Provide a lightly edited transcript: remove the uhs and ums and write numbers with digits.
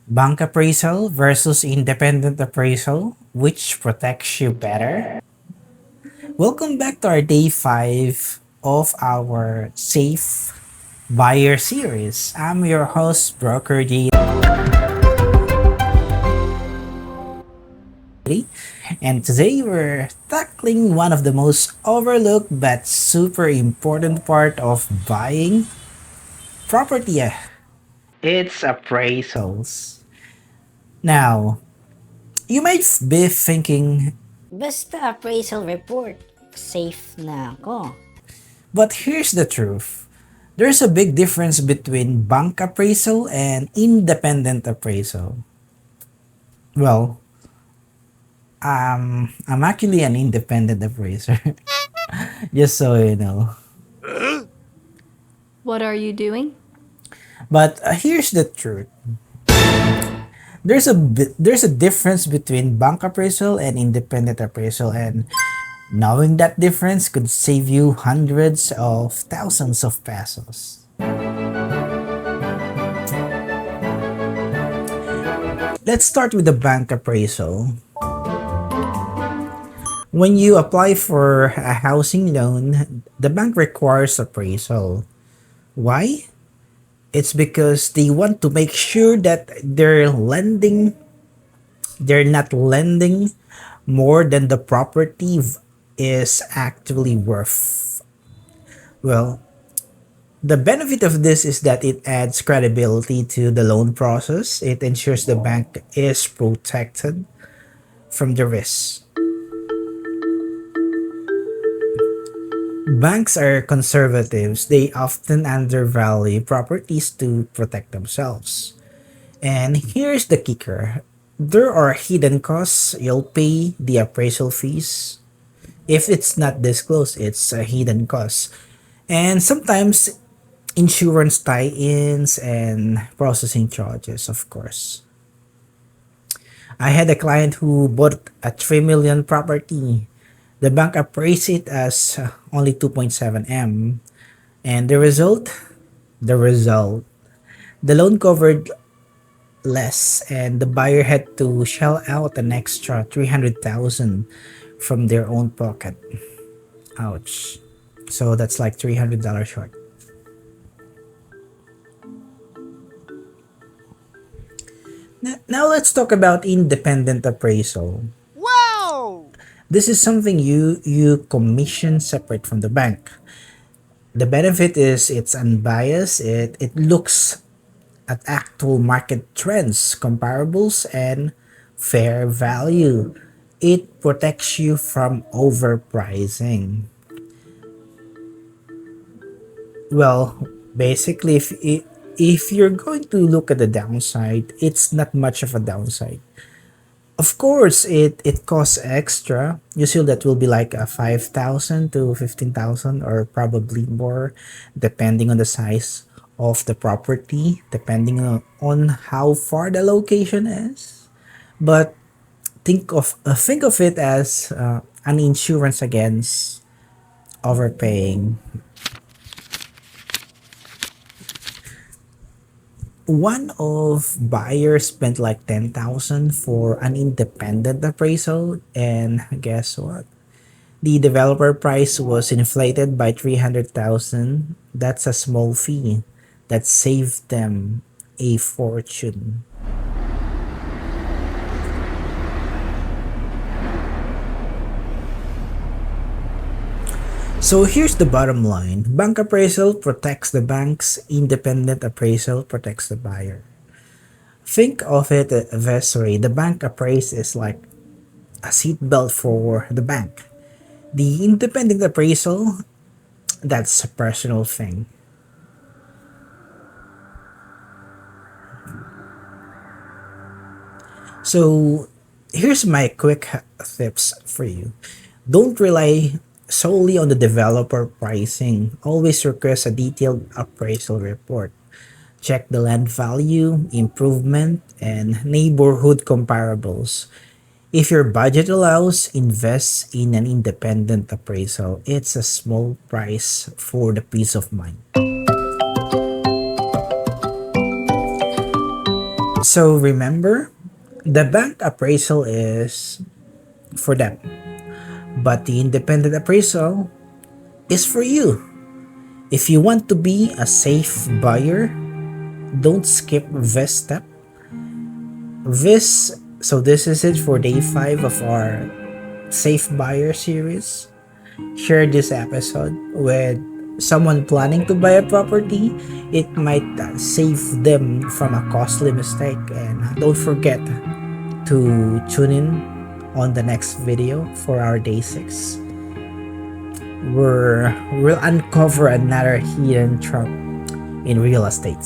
Bank appraisal versus independent appraisal, which protects you better? Welcome back to our day 5 of our Safe Buyer series. I'm your host, Broker J, and today we're tackling one of the most overlooked but super important part of buying property. It's appraisals. Now, you might be thinking, Basta appraisal report, safe na ako. but here's the truth. There's a big difference between bank appraisal and independent appraisal. Well, I'm actually an independent appraiser, just so you know. What are you doing? But here's the truth. There's a difference between bank appraisal and independent appraisal, and knowing that difference could save you hundreds of thousands of pesos. Let's start with the bank appraisal. When you apply for a housing loan, the bank requires appraisal. Why? It's because they want to make sure that they're not lending more than the property is actually worth. Well, the benefit of this is that it adds credibility to the loan process. It ensures the bank is protected from the risks. Banks are conservatives. They often undervalue properties to protect themselves. And here's the kicker. There are hidden costs. You'll pay the appraisal fees. If it's not disclosed, it's a hidden cost. And sometimes insurance tie-ins and processing charges, of course. I had a client who bought a 3 million property. The bank appraised it as only 2.7 M. And the result, the loan covered less and the buyer had to shell out an extra 300,000 from their own pocket. Ouch. So that's like $300 short. Now let's talk about independent appraisal. Wow! This is something you commission separate from the bank. The benefit is it's unbiased. It looks at actual market trends, comparables, and fair value. It protects you from overpricing. Well, basically, if you're going to look at the downside, it's not much of a downside. Of course, it costs extra. Usually that will be like a 5,000 to 15,000 or probably more depending on the size of the property, depending on how far the location is. But think of it as an insurance against overpaying. One of buyers spent like 10,000 for an independent appraisal, and guess what? The developer price was inflated by 300,000. That's a small fee that saved them a fortune. So here's the bottom line. Bank appraisal protects the banks, independent appraisal protects the buyer. Think of it this way. The bank appraise is like a seatbelt for the bank. The independent appraisal, that's a personal thing. So here's my quick tips for you. Don't rely solely on the developer pricing. Always request a detailed appraisal report. Check the land value, improvement, and neighborhood comparables. If your budget allows, invest in an independent appraisal. It's a small price for the peace of mind. So remember, the bank appraisal is for them, but the independent appraisal is for you. If you want to be a safe buyer, don't skip this step. This is it for day 5 of our Safe Buyer series. Share this episode with someone planning to buy a property. It might save them from a costly mistake. And don't forget to tune in on the next video for our day 6. We'll uncover another hidden trap in real estate.